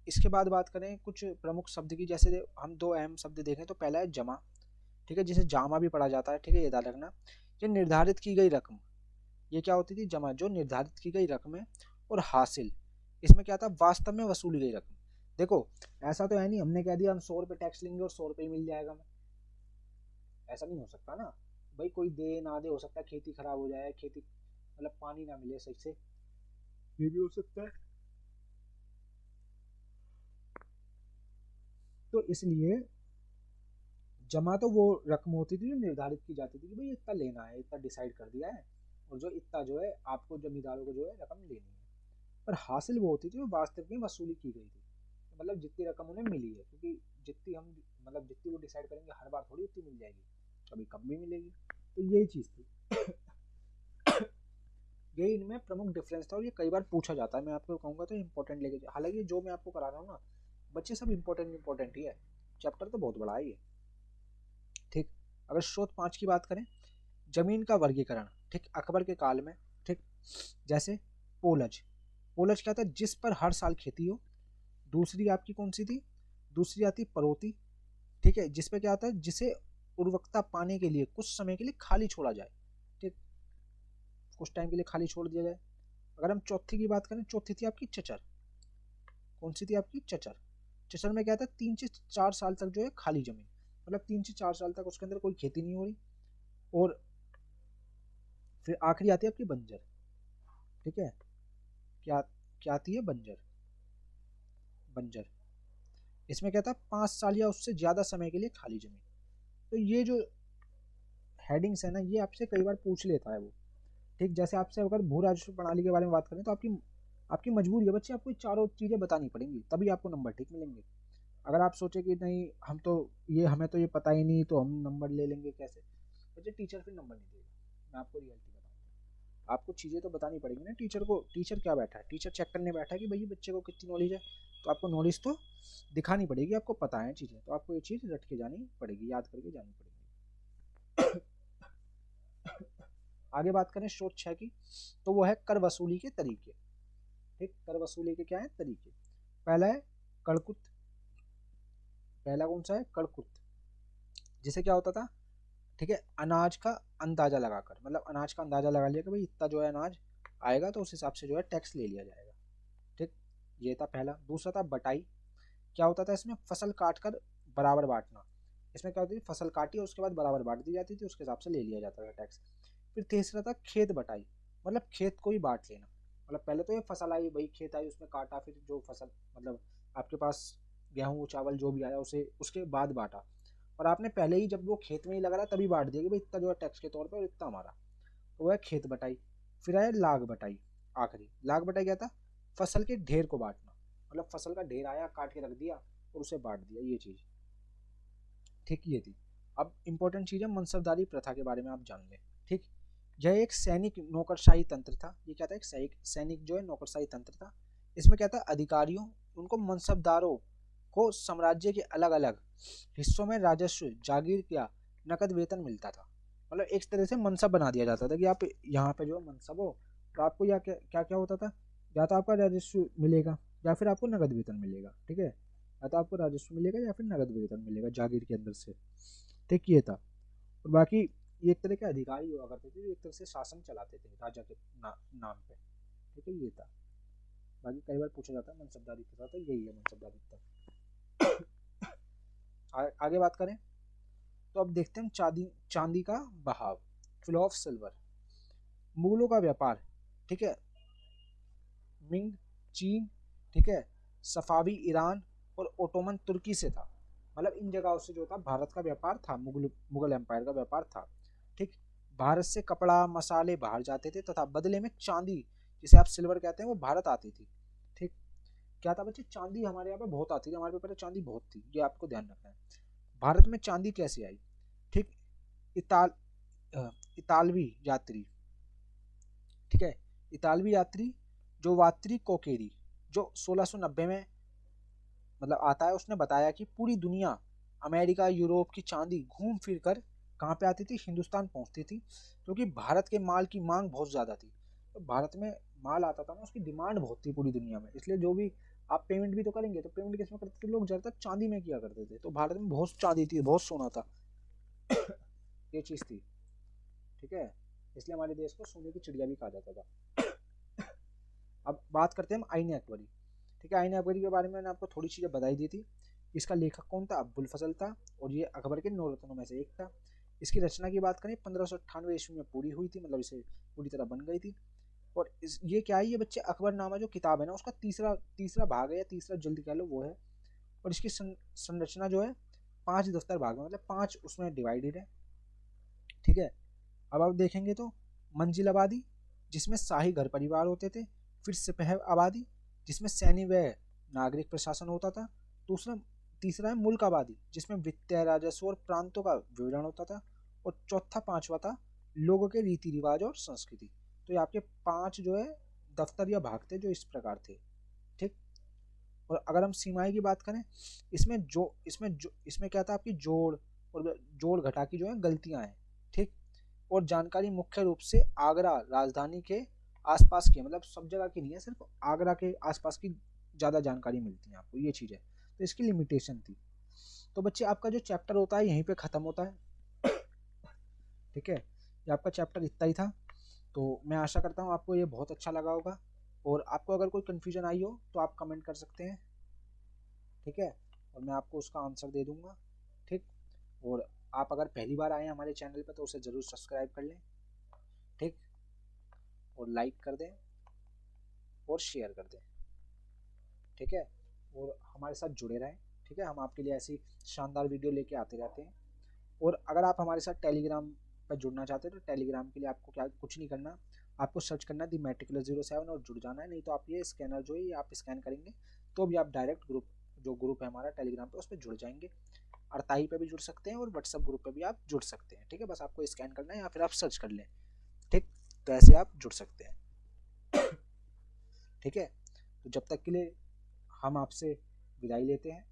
A: इसके बाद बात करें कुछ प्रमुख शब्द की, जैसे हम दो अहम शब्द देखें तो पहला है जमा। ठीक है, जिसे जामा भी पढ़ा जाता है। ठीक है, ये याद रखना, ये निर्धारित की गई रकम, ये क्या होती थी? जमा, जो निर्धारित की गई रकम है। और हासिल, इसमें क्या था? वास्तव में वसूली गई रकम। देखो, ऐसा तो है नहीं हमने कह दिया हम 100 रुपये टैक्स लेंगे और 100 रुपये ही मिल जाएगा हमें, ऐसा नहीं हो सकता ना भाई, कोई दे ना दे, हो सकता है खेती खराब हो जाए, खेती मतलब पानी ना मिले सही से, ये भी हो सकता है। तो इसलिए जमा तो वो रकम होती थी जो निर्धारित की जाती थी कि भाई इतना लेना है, इतना डिसाइड कर दिया है, और जो इतना जो है आपको जमींदारों को जो है रकम लेनी है। पर हासिल वो होती थी जो वास्तव में वसूली की गई थी, मतलब जितनी रकम उन्हें मिली है, क्योंकि जितनी हम मतलब जितनी वो डिसाइड करेंगे हर बार थोड़ी उतनी मिल जाएगी, कभी कम भी मिलेगी। तो यही चीज़ थी। यही इनमें प्रमुख डिफरेंस था, और ये कई बार पूछा जाता है, मैं आपको कहूँगा तो इंपॉर्टेंट लेके, हालांकि जो मैं आपको करा रहा हूँ ना बच्चे, सब इंपॉर्टेंट ही है, चैप्टर तो बहुत बड़ा है ये। ठीक, अगर स्रोत 5 की बात करें, जमीन का वर्गीकरण। ठीक, अकबर के काल में, ठीक, जैसे पोलज, पोलज क्या था, जिस पर हर साल खेती हो। दूसरी आपकी कौन सी थी, दूसरी आती पर्वती, ठीक है, जिसपे क्या होता है, जिसे उर्वरकता पाने के लिए कुछ समय के लिए खाली छोड़ा जाए, ठीक, कुछ टाइम के लिए खाली छोड़ दिया जाए। अगर हम चौथी की बात करें, चौथी थी आपकी चचर, कौन सी थी आपकी चचर। चचर में क्या था, 3 से 4 साल तक जो है खाली जमीन, मतलब 3 से 4 साल तक उसके अंदर कोई खेती नहीं हो रही। और फिर आखिरी आती है आपकी बंजर, ठीक है, क्या क्या आती है, बंजर। बंजर इसमें क्या था, 5 साल या उससे ज्यादा समय के लिए खाली जमीन। तो ये जो हेडिंग्स है ना, ये आपसे कई बार पूछ लेता है वो, ठीक। जैसे आपसे अगर भू राजस्व प्रणाली के बारे में बात करें तो आपकी आपकी मजबूरी है बच्चे, आपको चारों चीज़ें बतानी पड़ेंगी, तभी आपको नंबर ठीक मिलेंगे। अगर आप सोचे कि नहीं हम तो ये हमें तो ये पता ही नहीं तो हम नंबर ले लेंगे कैसे, बच्चे टीचर फिर नंबर नहीं देगा। मैं आपको रियलिटी बताऊँ, आपको चीज़ें तो बतानी पड़ेगी ना टीचर को। टीचर क्या बैठा है, टीचर चेक करने बैठा है कि भाई बच्चे को कितनी नॉलेज है, तो आपको नॉलेज तो दिखानी पड़ेगी, आपको पता है चीज़ें, तो आपको ये चीज़ रट के जानी पड़ेगी, याद करके जानी पड़ेगी। आगे बात करें स्रोत 6 की, तो वो है कर वसूली के तरीके, ठीक। कर वसूली के क्या है तरीके, पहला है कड़कुत। पहला कौन सा है, कड़कुत, जिसे क्या होता था, ठीक है, अनाज का अंदाजा लगाकर, मतलब अनाज का अंदाजा लगा लिया कि भाई इतना जो है अनाज आएगा तो उस हिसाब से जो है टैक्स ले लिया जाएगा, ठीक। ये था पहला। दूसरा था बटाई, क्या होता था इसमें, फसल काट कर बराबर बांटना। इसमें क्या होती थी, फसल काटी और उसके बाद बराबर बांट दी जाती थी, उसके हिसाब से ले लिया जाता था टैक्स। फिर तीसरा था खेत बटाई, मतलब खेत को ही बांट लेना, मतलब पहले तो ये फसल आई, वही खेत आई, उसमें काटा, फिर जो फसल मतलब आपके पास गेहूँ चावल जो भी आया उसे उसके बाद बांटा, और आपने पहले ही जब वो खेत में ही लगा रहा तभी बांट दिया कि भाई इतना जो है टैक्स के तौर पर और इतना हमारा, तो वो है खेत बटाई। फिर आया लाग बटाई, आखिरी लाग बटाई क्या था, फसल के ढेर को बांटना, मतलब फसल का ढेर आया काट के रख दिया और उसे बांट दिया, ये चीज़, ठीक, ये थी। अब इंपॉर्टेंट चीज़ है मनसबदारी प्रथा के बारे में आप जान लें, ठीक। यह एक सैनिक नौकरशाही तंत्र था, ये क्या था, एक सैनिक जो है नौकरशाही तंत्र था। इसमें क्या था, अधिकारियों उनको मनसबदारों को साम्राज्य के अलग अलग हिस्सों में राजस्व जागीर या नकद वेतन मिलता था, मतलब एक तरह से मनसब बना दिया जाता था कि आप यहाँ पे जो है मनसब हो, तो आपको या क्या क्या होता था, या तो आपका राजस्व मिलेगा या फिर आपको नकद वेतन मिलेगा, ठीक है, या तो आपको राजस्व मिलेगा या फिर नगद वेतन मिलेगा जागीर के अंदर से, ठीक, ये था। और बाकी ये एक तरह के अधिकारी हुआ करते थे, एक तरह से शासन चलाते थे राजा के नाम पे, ठीक है, ये था। बाकी कई बार पूछा जाता है मनसबदारी प्रथा, तो यही है मनसबदारी प्रथा। आगे बात करें तो अब देखते हैं चांदी का बहाव, फ्लो ऑफ सिल्वर। मुगलों का व्यापार, ठीक है, मिंग चीन, ठीक है, सफावी ईरान और ओटोमन तुर्की से था, मतलब इन जगहों से जो था भारत का व्यापार था, मुगल एम्पायर का व्यापार था, ठीक। भारत से कपड़ा मसाले बाहर जाते थे तथा बदले में चांदी, जिसे आप सिल्वर कहते हैं, वो भारत आती थी, ठीक। क्या था बच्चे, चांदी हमारे यहाँ पे बहुत आती थी, हमारे पे पहले चांदी बहुत थी, ये आपको ध्यान रखना है। भारत में चांदी कैसे आई, ठीक। इताल इतालवी यात्री, ठीक है, इतालवी यात्री जो वात्री कोकेरी, जो 1690 में मतलब आता है, उसने बताया कि पूरी दुनिया, अमेरिका यूरोप की चांदी घूम फिर कर कहाँ पे आती थी, हिंदुस्तान पहुँचती थी, क्योंकि भारत के माल की मांग बहुत ज़्यादा थी। तो भारत में माल आता था ना, उसकी डिमांड बहुत थी पूरी दुनिया में, इसलिए जो भी आप पेमेंट भी तो करेंगे, तो पेमेंट किस में करते थे लोग, ज़्यादातर चांदी में किया करते थे, तो भारत में बहुत चांदी थी, बहुत सोना था। ये चीज़ थी, ठीक है, इसलिए हमारे देश को सोने की चिड़िया भी कहा जाता था। अब बात करते हैं हम आईने अकबरी, ठीक है। आईने अकबरी के बारे में मैंने आपको थोड़ी चीज़ें बताई दी थी। इसका लेखक कौन था, अब्दुल फजल था, और ये अकबर के 9 रत्नों में से एक था। इसकी रचना की बात करें 1598 ईस्वी में पूरी हुई थी, मतलब इसे पूरी तरह बन गई थी। और ये क्या है, ये बच्चे अकबरनामा जो किताब है ना, उसका तीसरा तीसरा भाग है, या तीसरा जल्द कह लो वो है। और इसकी संरचना जो है 5 दफ्तर भाग में, मतलब 5 उसमें डिवाइडेड है, ठीक है। अब आप देखेंगे तो मंजिल आबादी, जिसमें शाही घर परिवार होते थे। फिर सिपह आबादी, जिसमें सैन्य व नागरिक प्रशासन होता था। दूसरा तीसरा है मुल्क आबादी, जिसमें वित्तीय राजस्व और प्रांतों का विवरण होता था। और चौथा पांचवा था लोगों के रीति रिवाज और संस्कृति। तो ये आपके 5 जो है दफ्तर या भाग थे जो इस प्रकार थे, ठीक। और अगर हम सीमाएं की बात करें, इसमें क्या था, आपकी जोड़ और जोड़ घटा की जो है गलतियां हैं, ठीक। और जानकारी मुख्य रूप से आगरा राजधानी के आसपास की, मतलब सब जगह की नहीं है, सिर्फ आगरा के आसपास की ज़्यादा जानकारी मिलती है आपको, ये चीज़ है। तो इसकी लिमिटेशन थी। तो बच्चे आपका जो चैप्टर होता है यहीं पे ख़त्म होता है। ठीक है, ये आपका चैप्टर इतना ही था। तो मैं आशा करता हूँ आपको ये बहुत अच्छा लगा होगा, और आपको अगर कोई कन्फ्यूजन आई हो तो आप कमेंट कर सकते हैं। ठीक है, और मैं आपको उसका आंसर दे दूँगा। ठीक, और आप अगर पहली बार आए हैं हमारे चैनल पर तो उसे ज़रूर सब्सक्राइब कर लें। ठीक, और लाइक कर दें और शेयर कर दें। ठीक है, और हमारे साथ जुड़े रहें। ठीक है, हम आपके लिए ऐसी शानदार वीडियो लेके आते रहते हैं। और अगर आप हमारे साथ टेलीग्राम पर जुड़ना चाहते हैं तो टेलीग्राम के लिए आपको क्या कुछ नहीं करना, आपको सर्च करना दी मेटिकुलर07 और जुड़ जाना है। नहीं तो आप ये स्कैनर जो है ये आप स्कैन करेंगे तो भी आप डायरेक्ट ग्रुप, जो ग्रुप है हमारा टेलीग्राम पे, उस पर जुड़ जाएंगे। अड़ताई पे भी जुड़ सकते हैं और व्हाट्सअप ग्रुप पे भी आप जुड़ सकते हैं। ठीक है, बस आपको स्कैन करना है या फिर आप सर्च कर लें। ठीक, तो ऐसे आप जुड़ सकते हैं। ठीक है, तो जब तक के लिए हम आपसे विदाई लेते हैं,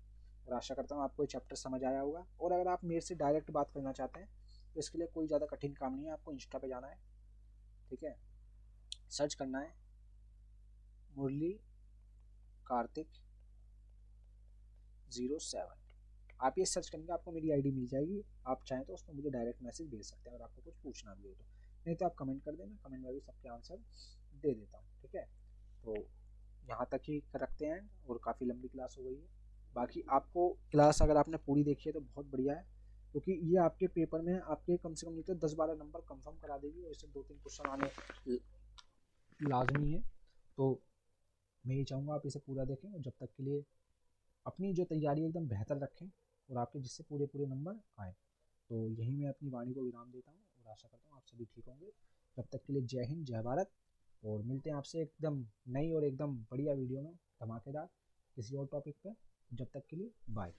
A: और आशा करता हूँ आपको ये चैप्टर समझ आया होगा। और अगर आप मेरे से डायरेक्ट बात करना चाहते हैं तो इसके लिए कोई ज़्यादा कठिन काम नहीं है, आपको इंस्टा पे जाना है। ठीक है, सर्च करना है मुरली कार्तिक 07। आप ये सर्च करेंगे आपको मेरी आईडी मिल जाएगी। आप चाहें तो उसमें मुझे डायरेक्ट मैसेज भेज सकते हैं, अगर आपको कुछ पूछना भी हो तो। नहीं तो आप कमेंट कर देना, कमेंट में भी सबके आंसर दे देता हूँ। ठीक है, तो यहाँ तक ही रखते हैं, और काफ़ी लंबी क्लास हो गई है। बाकी आपको क्लास अगर आपने पूरी देखी है तो बहुत बढ़िया है, क्योंकि ये आपके पेपर में आपके कम से कम नहीं तो 10-12 नंबर कंफर्म करा देगी, और इससे 2-3 क्वेश्चन आने लाजमी है। तो मैं ये चाहूँगा आप इसे पूरा देखें, और जब तक के लिए अपनी जो तैयारी एकदम बेहतर रखें, और आपके जिससे पूरे पूरे नंबर आए। तो यहीं मैं अपनी वाणी को विराम देता हूँ, और आशा करता हूँ आप सभी ठीक होंगे। तब तक के लिए जय हिंद, जय भारत, और मिलते हैं आपसे एकदम नई और एकदम बढ़िया वीडियो में, धमाकेदार किसी और टॉपिक पे। जब तक के लिए बाय।